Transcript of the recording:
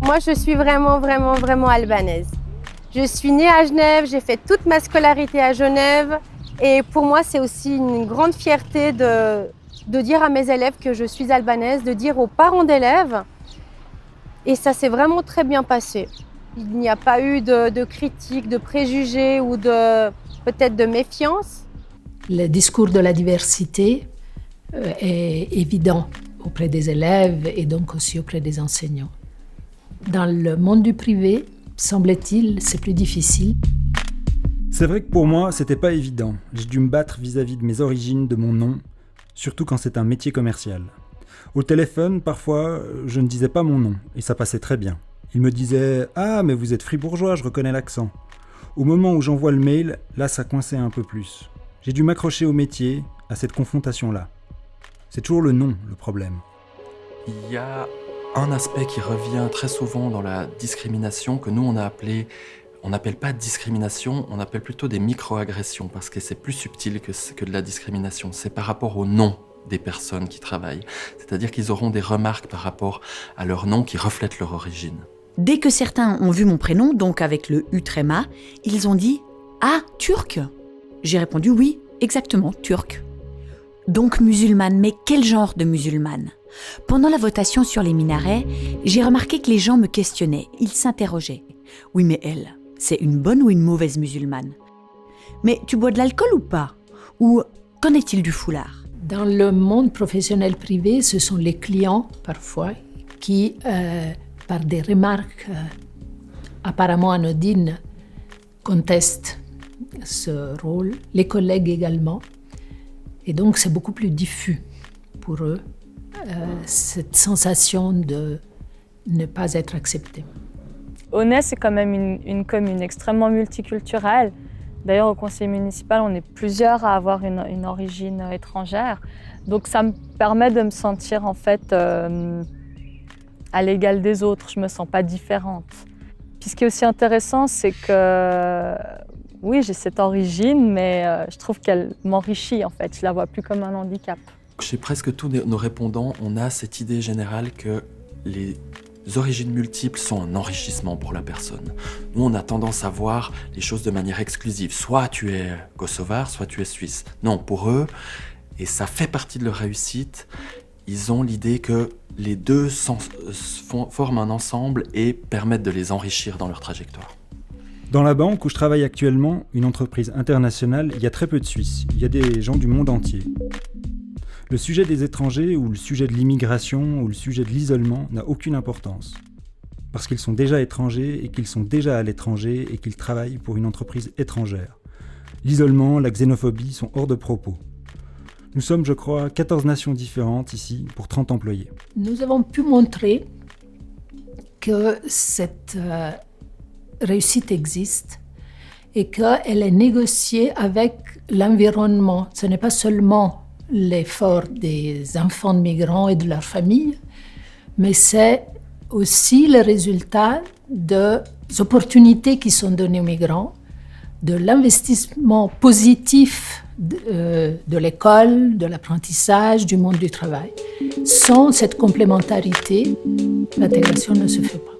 Moi, je suis vraiment albanaise. Je suis née à Genève, j'ai fait toute ma scolarité à Genève. Et pour moi, c'est aussi une grande fierté de dire à mes élèves que je suis albanaise, de dire aux parents d'élèves. Et ça s'est vraiment très bien passé. Il n'y a pas eu de critiques, de préjugés ou peut-être de méfiance. Le discours de la diversité est évident auprès des élèves et donc aussi auprès des enseignants. Dans le monde du privé, semble-t-il, c'est plus difficile. C'est vrai que pour moi, c'était pas évident. J'ai dû me battre vis-à-vis de mes origines, de mon nom, surtout quand c'est un métier commercial. Au téléphone, parfois, je ne disais pas mon nom, et ça passait très bien. Il me disait « Ah, mais vous êtes fribourgeois, je reconnais l'accent ». Au moment où j'envoie le mail, là ça coinçait un peu plus. J'ai dû m'accrocher au métier, à cette confrontation-là. C'est toujours le nom, le problème. Il y a un aspect qui revient très souvent dans la discrimination que nous on n'appelle pas discrimination, on appelle plutôt des micro-agressions parce que c'est plus subtil que de la discrimination. C'est par rapport au nom des personnes qui travaillent. C'est-à-dire qu'ils auront des remarques par rapport à leur nom qui reflètent leur origine. Dès que certains ont vu mon prénom, donc avec le U tréma, ils ont dit « Ah, turc ?» J'ai répondu « Oui, exactement, turc. » Donc musulmane, mais quel genre de musulmane ? Pendant la votation sur les minarets, j'ai remarqué que les gens me questionnaient, ils s'interrogeaient. « Oui, mais elle, c'est une bonne ou une mauvaise musulmane ? Mais tu bois de l'alcool ou pas ? Ou qu'en est-il du foulard ? » Dans le monde professionnel privé, ce sont les clients, parfois, qui, par des remarques apparemment anodines, contestent ce rôle, les collègues également. Et donc, c'est beaucoup plus diffus pour eux, cette sensation de ne pas être accepté. Aunay, c'est quand même une commune extrêmement multiculturelle. D'ailleurs, au conseil municipal, on est plusieurs à avoir une origine étrangère. Donc, ça me permet de me sentir en fait à l'égal des autres. Je ne me sens pas différente. Puis, ce qui est aussi intéressant, c'est que oui, j'ai cette origine, mais je trouve qu'elle m'enrichit en fait. Je la vois plus comme un handicap. Chez presque tous nos répondants, on a cette idée générale que les origines multiples sont un enrichissement pour la personne. Nous, on a tendance à voir les choses de manière exclusive. Soit tu es kosovar, soit tu es suisse. Non, pour eux, et ça fait partie de leur réussite, ils ont l'idée que les deux forment un ensemble et permettent de les enrichir dans leur trajectoire. Dans la banque où je travaille actuellement, une entreprise internationale, il y a très peu de Suisses. Il y a des gens du monde entier. Le sujet des étrangers ou le sujet de l'immigration ou le sujet de l'isolement n'a aucune importance. Parce qu'ils sont déjà étrangers et qu'ils sont déjà à l'étranger et qu'ils travaillent pour une entreprise étrangère. L'isolement, la xénophobie sont hors de propos. Nous sommes, je crois, 14 nations différentes ici pour 30 employés. Nous avons pu montrer que cette réussite existe et qu'elle est négociée avec l'environnement. Ce n'est pas seulement l'effort des enfants de migrants et de leurs familles, mais c'est aussi le résultat des opportunités qui sont données aux migrants, de l'investissement positif de l'école, de l'apprentissage, du monde du travail. Sans cette complémentarité, l'intégration ne se fait pas.